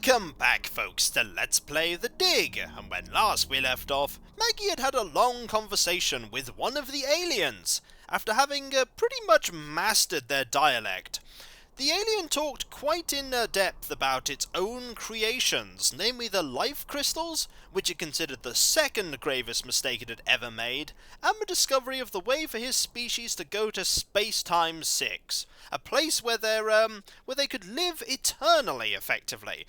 Welcome back, folks, to Let's Play The Dig, and when last we left off, Maggie had a long conversation with one of the aliens, after having pretty much mastered their dialect. The alien talked quite in depth about its own creations, namely the life crystals, which it considered the second gravest mistake it had ever made, and the discovery of the way for his species to go to Spacetime Six, a place where they could live eternally, effectively,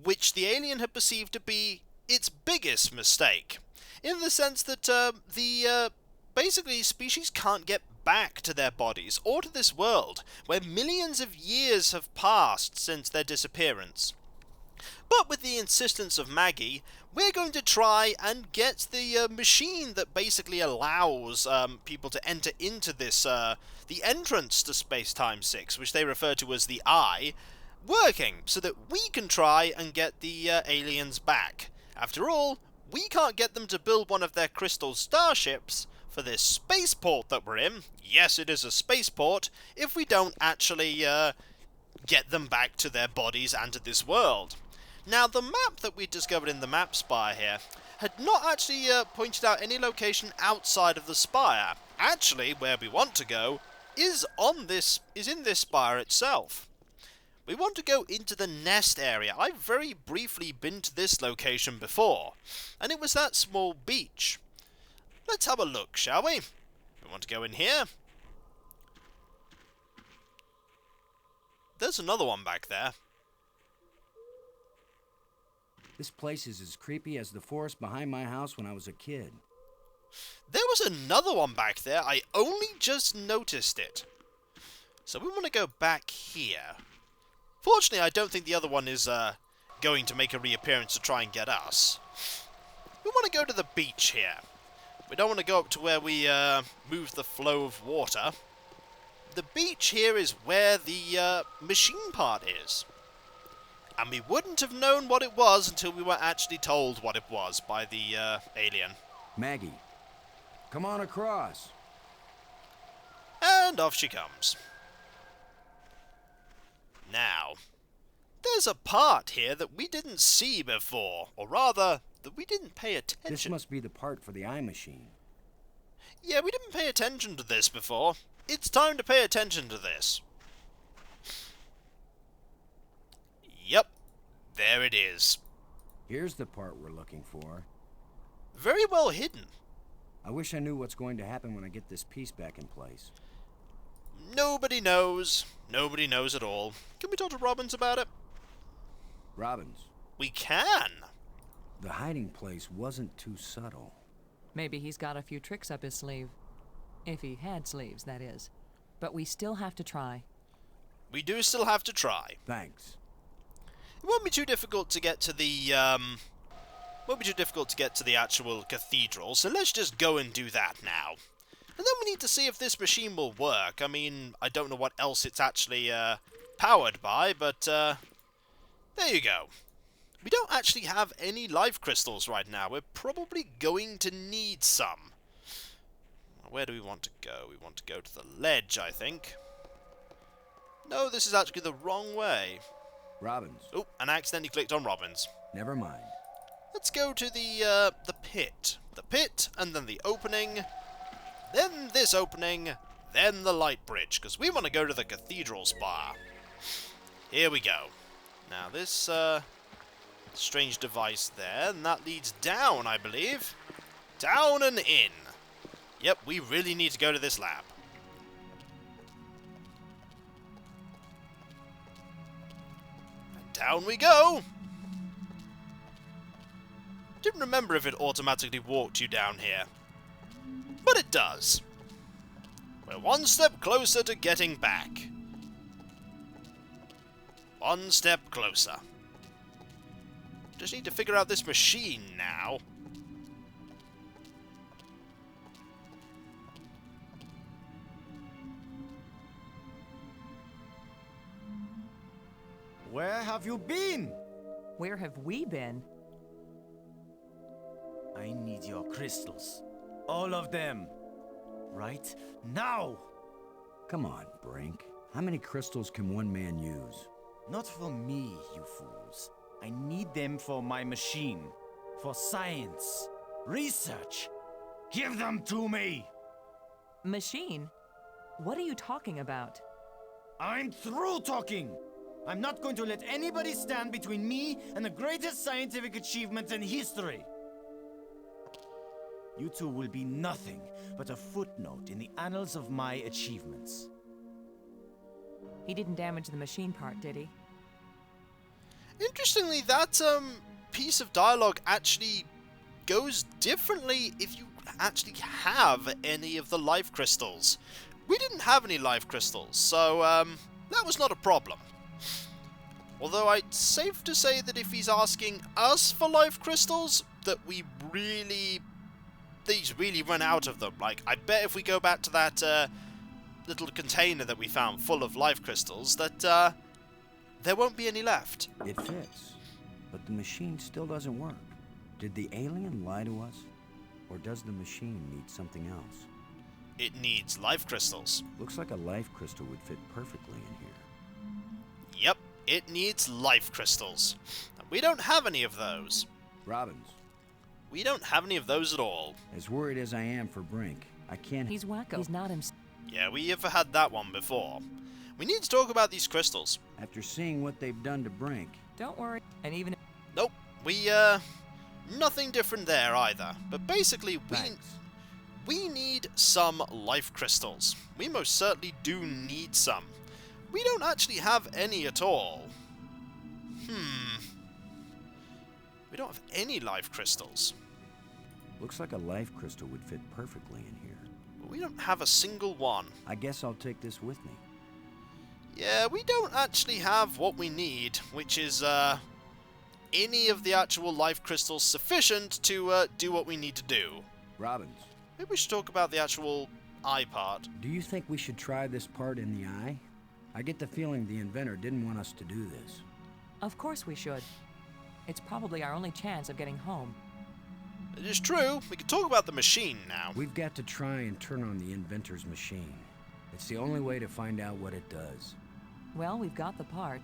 which the alien had perceived to be its biggest mistake, in the sense that basically species can't get back to their bodies or to this world, where millions of years have passed since their disappearance. But with the insistence of Maggie, we're going to try and get the machine that basically allows people to enter into this, the entrance to Spacetime 6, which they refer to as the Eye, working, so that we can try and get the aliens back. After all, we can't get them to build one of their crystal starships for this spaceport that we're in. Yes, it is a spaceport, if we don't actually get them back to their bodies and to this world. Now, the map that we discovered in the map spire here had not actually pointed out any location outside of the spire. Actually, where we want to go is in this spire itself. We want to go into the nest area. I've very briefly been to this location before, and it was that small beach. Let's have a look, shall we? We want to go in here. There's another one back there. This place is as creepy as the forest behind my house when I was a kid. There was another one back there. I only just noticed it. So we want to go back here. Fortunately, I don't think the other one is going to make a reappearance to try and get us. We want to go to the beach here. We don't want to go up to where we move the flow of water. The beach here is where the machine part is. And we wouldn't have known what it was until we were actually told what it was by the alien. Maggie, come on across. And off she comes. Now, there's a part here that we didn't see before, or rather, that we didn't pay attention. This must be the part for the eye machine. Yeah, we didn't pay attention to this before. It's time to pay attention to this. Yep, there it is. Here's the part we're looking for. Very well hidden. I wish I knew what's going to happen when I get this piece back in place. Nobody knows. Nobody knows at all. Can we talk to Robbins about it? Robbins. We can. The hiding place wasn't too subtle. Maybe he's got a few tricks up his sleeve. If he had sleeves, that is. But we still have to try. We do still have to try. Thanks. It won't be too difficult to get to the, actual cathedral, so let's just go and do that now. And then we need to see if this machine will work. I mean, I don't know what else it's actually, powered by, but, there you go. We don't actually have any life crystals right now. We're probably going to need some. Where do we want to go? We want to go to the ledge, I think. No, this is actually the wrong way. Robbins. Oh, and I accidentally clicked on Robbins. Never mind. Let's go to the pit. The pit, and then the opening. Then this opening. Then the light bridge, because we want to go to the cathedral spire. Here we go. Now this, strange device there, and that leads down, I believe. Down and in. Yep, we really need to go to this lab. And down we go! Didn't remember if it automatically walked you down here. But it does. We're one step closer to getting back. One step closer. Just need to figure out this machine now. Where have you been? Where have we been? I need your crystals. All of them. Right now! Come on, Brink. How many crystals can one man use? Not for me, you fools. I need them for my machine. For science. Research. Give them to me! Machine? What are you talking about? I'm through talking! I'm not going to let anybody stand between me and the greatest scientific achievement in history. You two will be nothing but a footnote in the annals of my achievements. He didn't damage the machine part, did he? Interestingly, that piece of dialogue actually goes differently if you actually have any of the life crystals. We didn't have any life crystals, so that was not a problem. Although it's safe to say that if he's asking us for life crystals, that these really run out of them. Like, I bet if we go back to that little container that we found full of life crystals, that there won't be any left. It fits, but the machine still doesn't work. Did the alien lie to us? Or does the machine need something else? It needs life crystals. Looks like a life crystal would fit perfectly in here. Yep, it needs life crystals. We don't have any of those. Robbins, We don't have any of those at all. as worried as I am for Brink, I can't... He's wacko. He's not himself. Yeah, we have had that one before. We need to talk about these crystals. After seeing what they've done to Brink, Don't worry. And even Nope, nothing different there either. But basically, thanks. we need some life crystals. We most certainly do need some. We don't actually have any at all. We don't have any life crystals. Looks like a life crystal would fit perfectly in here. But we don't have a single one. I guess I'll take this with me. Yeah, we don't actually have what we need, which is, any of the actual life crystals sufficient to, do what we need to do. Robbins, Maybe we should talk about the actual eye part. do you think we should try this part in the eye? I get the feeling the inventor didn't want us to do this. Of course we should. It's probably our only chance of getting home. It is true, we can talk about the machine now. We've got to try and turn on the inventor's machine. It's the only way to find out what it does. Well, we've got the part.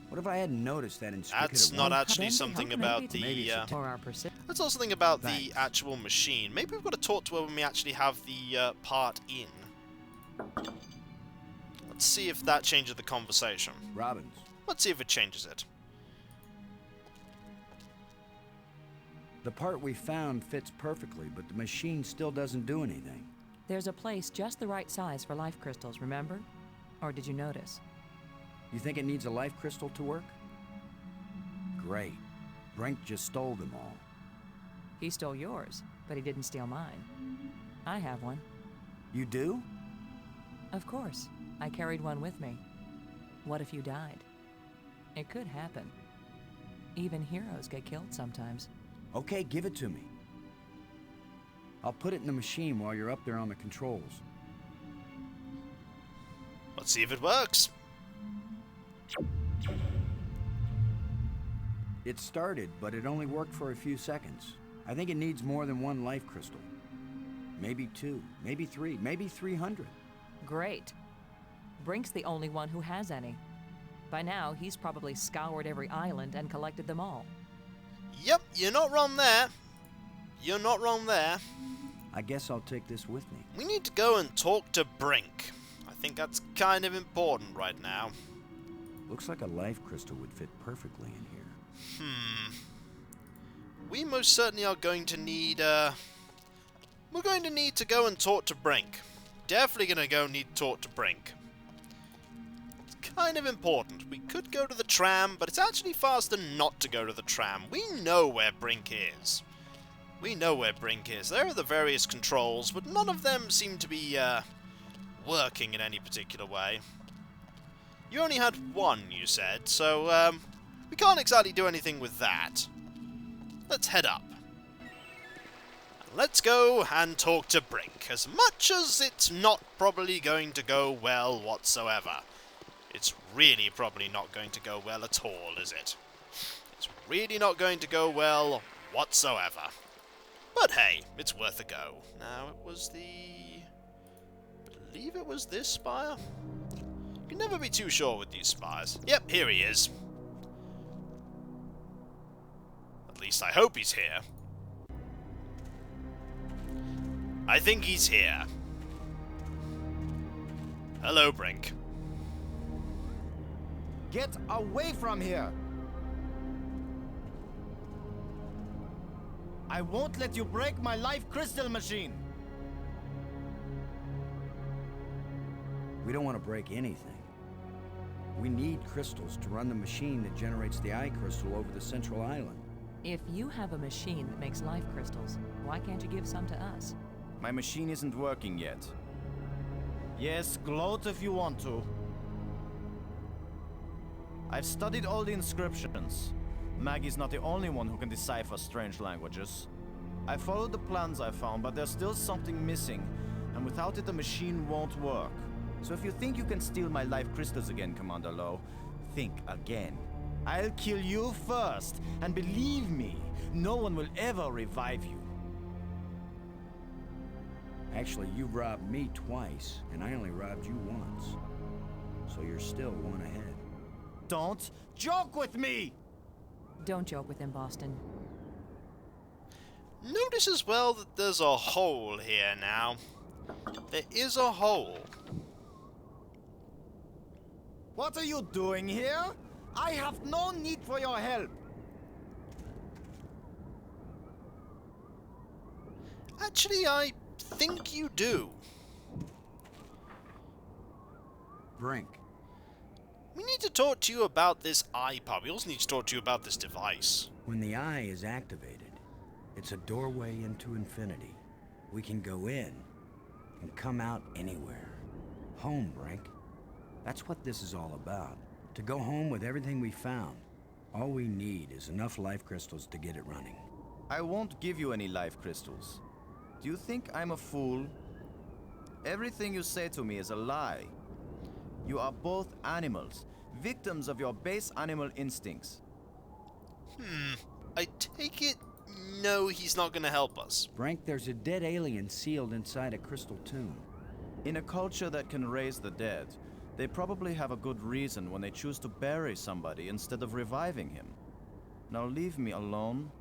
What if I hadn't noticed that inspicator That's not one? actually something about Maybe the, it's or our persi- that's also something about the Thanks. actual machine. Maybe we've got to talk to her when we actually have the, part in. Let's see if that changes the conversation. Robbins, Let's see if it changes it. the part we found fits perfectly, but the machine still doesn't do anything. There's a place just the right size for life crystals, remember? Or did you notice? You think it needs a life crystal to work? Great. Brink just stole them all. He stole yours, but he didn't steal mine. I have one. You do? Of course. I carried one with me. What if you died? It could happen. Even heroes get killed sometimes. Okay, give it to me. I'll put it in the machine while you're up there on the controls. Let's see if it works. It started, but it only worked for a few seconds. I think it needs more than one life crystal. Maybe 2, maybe 3, maybe 300. Great. Brink's the only one who has any. By now, he's probably scoured every island and collected them all. Yep, you're not wrong there. You're not wrong there. I guess I'll take this with me. We need to go and talk to Brink. I think that's kind of important right now. Looks like a life crystal would fit perfectly in here. We most certainly are going to need, we're going to need to go and talk to Brink. Definitely going to need to talk to Brink. It's kind of important. We could go to the tram, but it's actually faster not to go to the tram. We know where Brink is. We know where Brink is. There are the various controls, but none of them seem to be, working in any particular way. You only had one, you said, so, we can't exactly do anything with that. Let's head up. Let's go and talk to Brink, as much as it's not probably going to go well whatsoever. It's really probably not going to go well at all, is it? It's really not going to go well whatsoever. But hey, it's worth a go. Now, it was I believe it was this spire? You can never be too sure with these spires. Yep, here he is. At least I hope he's here. I think he's here. Hello, Brink. Get away from here! I won't let you break my life crystal machine! We don't want to break anything. We need crystals to run the machine that generates the eye crystal over the central island. If you have a machine that makes life crystals, why can't you give some to us? My machine isn't working yet. Yes, gloat if you want to. I've studied all the inscriptions. Maggie's not the only one who can decipher strange languages. I followed the plans I found, but there's still something missing, and without it the machine won't work. So if you think you can steal my life crystals again, Commander Low, think again. I'll kill you first, and believe me, no one will ever revive you. Actually, you robbed me twice, and I only robbed you once. So you're still one ahead. Don't joke with me! Don't joke with him, Boston. Notice as well that there's a hole here now. There is a hole. What are you doing here? I have no need for your help. Actually, I think you do. Brink. We need to talk to you about this iPod. We also need to talk to you about this device. When the eye is activated, it's a doorway into infinity. We can go in and come out anywhere. Home, Brink. That's what this is all about. To go home with everything we found. All we need is enough life crystals to get it running. I won't give you any life crystals. Do you think I'm a fool? Everything you say to me is a lie. You are both animals, victims of your base animal instincts. I take it, no, he's not going to help us. Brink, there's a dead alien sealed inside a crystal tomb. In a culture that can raise the dead, they probably have a good reason when they choose to bury somebody instead of reviving him. Now leave me alone.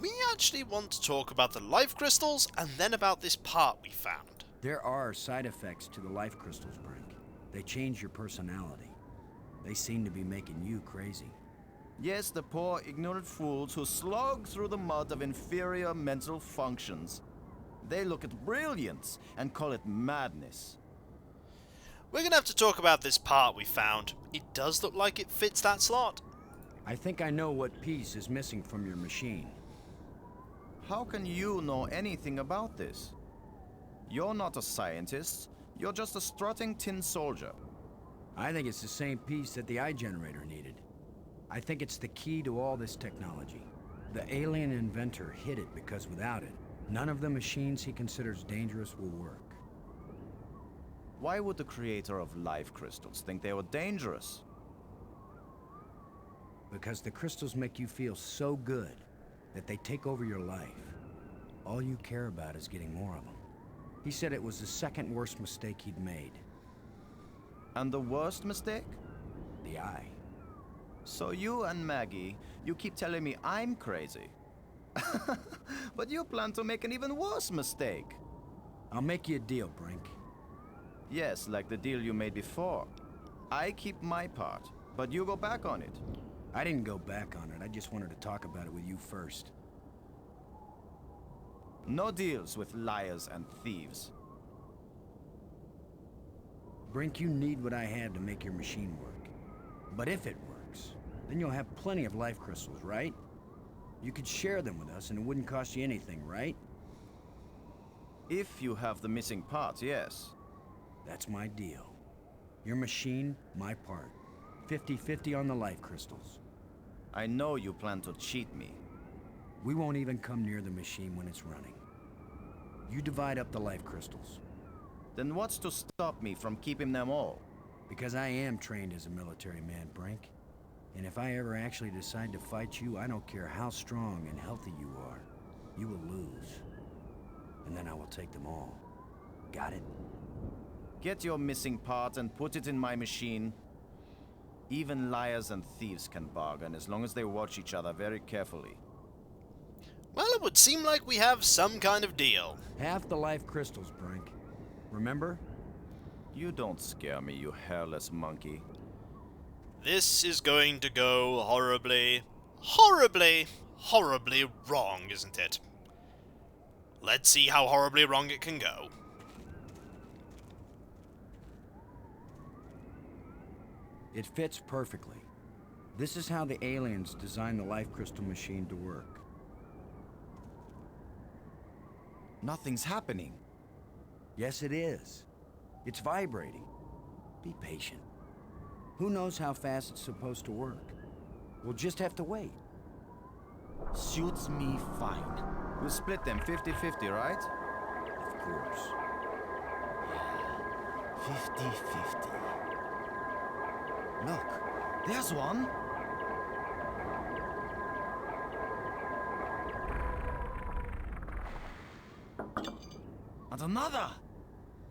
We actually want to talk about the life crystals and then about this part we found. There are side effects to the life crystals, Brink. They change your personality. They seem to be making you crazy. Yes, the poor, ignorant fools who slog through the mud of inferior mental functions. They look at brilliance and call it madness. We're going to have to talk about this part we found. It does look like it fits that slot. I think I know what piece is missing from your machine. How can you know anything about this? You're not a scientist. You're just a strutting tin soldier. I think it's the same piece that the eye generator needed. I think it's the key to all this technology. The alien inventor hid it because without it, none of the machines he considers dangerous will work. Why would the creator of life crystals think they were dangerous? Because the crystals make you feel so good that they take over your life. All you care about is getting more of them. He said it was the second worst mistake he'd made. And the worst mistake? The eye. So you and Maggie, you keep telling me I'm crazy. But you plan to make an even worse mistake. I'll make you a deal, Brink. Yes, like the deal you made before. I keep my part, but you go back on it. I didn't go back on it. I just wanted to talk about it with you first. No deals with liars and thieves. Brink, you need what I have to make your machine work. But if it works, then you'll have plenty of life crystals, right? You could share them with us and it wouldn't cost you anything, right? If you have the missing parts, yes. That's my deal. Your machine, my part. 50-50 on the life crystals. I know you plan to cheat me. We won't even come near the machine when it's running. You divide up the life crystals. Then what's to stop me from keeping them all? Because I am trained as a military man, Brink. And if I ever actually decide to fight you, I don't care how strong and healthy you are. You will lose. And then I will take them all. Got it? Get your missing part and put it in my machine. Even liars and thieves can bargain as long as they watch each other very carefully. Well, it would seem like we have some kind of deal. Half the life crystals, Brink. Remember? You don't scare me, you hairless monkey. This is going to go horribly, horribly, horribly wrong, isn't it? Let's see how horribly wrong it can go. It fits perfectly. This is how the aliens designed the life crystal machine to work. Nothing's happening. Yes, it is. It's vibrating. Be patient. Who knows how fast it's supposed to work? We'll just have to wait. Suits me fine. We'll split them 50-50, right? Of course. 50-50. Look, there's one. And another.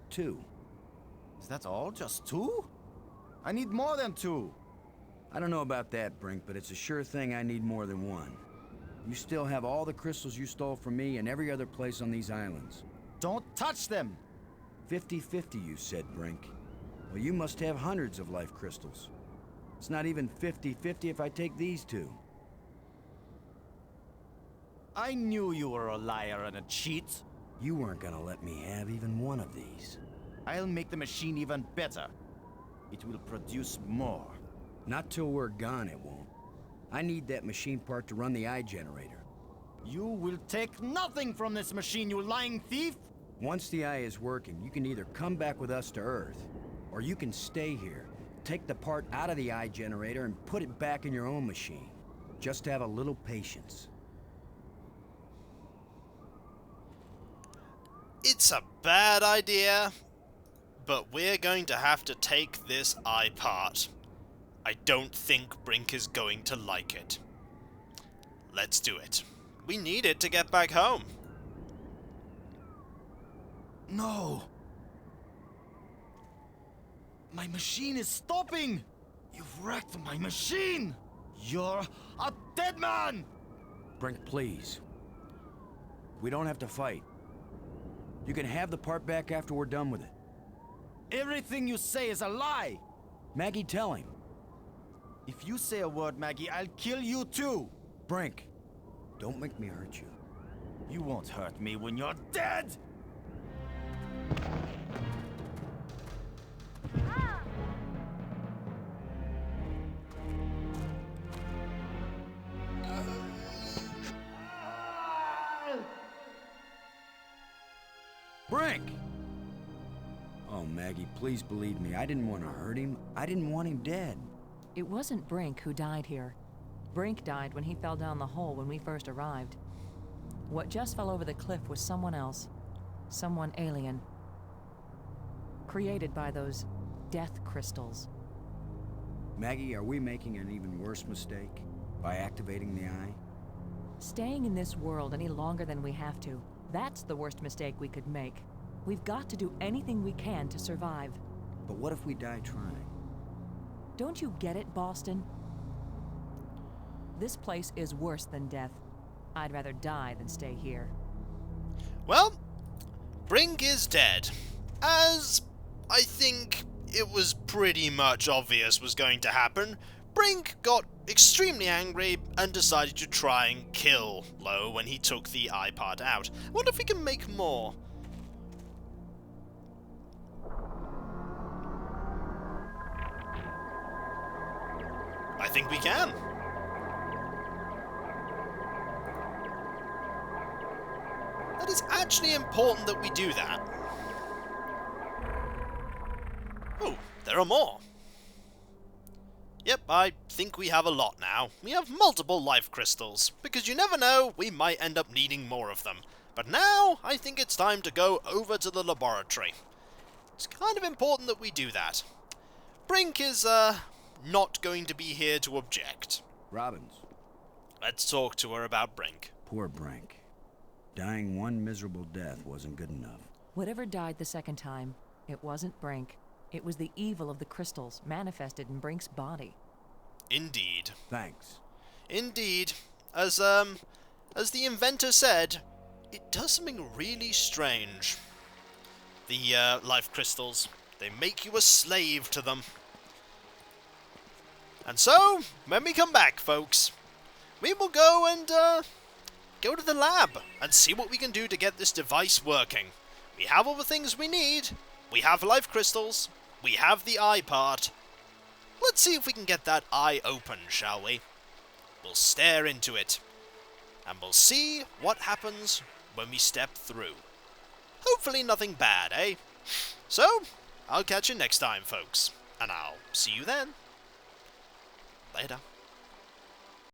2. Is that all? Just 2? I need more than 2. I don't know about that, Brink, but it's a sure thing I need more than 1. You still have all the crystals you stole from me and every other place on these islands. Don't touch them! 50-50, you said, Brink. Well, you must have hundreds of life crystals. It's not even 50-50 if I take these 2. I knew you were a liar and a cheat. You weren't gonna let me have even one of these. I'll make the machine even better. It will produce more. Not till we're gone, it won't. I need that machine part to run the eye generator. You will take nothing from this machine, you lying thief! Once the eye is working, you can either come back with us to Earth, or you can stay here, take the part out of the eye generator and put it back in your own machine. Just have a little patience. It's a bad idea, but we're going to have to take this eye part. I don't think Brink is going to like it. Let's do it. We need it to get back home. No! My machine is stopping! You've wrecked my machine! You're a dead man! Brink, please. We don't have to fight. You can have the part back after we're done with it. Everything you say is a lie! Maggie, tell him. If you say a word, Maggie, I'll kill you too! Brink, don't make me hurt you. You won't hurt me when you're dead! Brink! Oh, Maggie, please believe me. I didn't want to hurt him. I didn't want him dead. It wasn't Brink who died here. Brink died when he fell down the hole when we first arrived. What just fell over the cliff was someone else. Someone alien. Created by those death crystals. Maggie, are we making an even worse mistake by activating the eye? Staying in this world any longer than we have to, that's the worst mistake we could make. We've got to do anything we can to survive. But what if we die trying? Don't you get it, Boston? This place is worse than death. I'd rather die than stay here. Well, Brink is dead. As I think it was pretty much obvious was going to happen, Brink got extremely angry and decided to try and kill Low when he took the eye part out. I wonder if we can make more. I think we can. That is actually important that we do that. Oh, there are more. Yep, I think we have a lot now. We have multiple life crystals, because you never know, we might end up needing more of them. But now, I think it's time to go over to the laboratory. It's kind of important that we do that. Brink is, not going to be here to object. Robbins. Let's talk to her about Brink. Poor Brink. Dying one miserable death wasn't good enough. Whatever died the second time, it wasn't Brink. It was the evil of the crystals manifested in Brink's body. Indeed. Thanks. Indeed. As the inventor said, it does something really strange. The, life crystals. They make you a slave to them. And so, when we come back, folks, we will go and, go to the lab and see what we can do to get this device working. We have all the things we need. We have life crystals. We have the eye part. Let's see if we can get that eye open, shall we? We'll stare into it. And we'll see what happens when we step through. Hopefully nothing bad, eh? So, I'll catch you next time, folks. And I'll see you then. Later.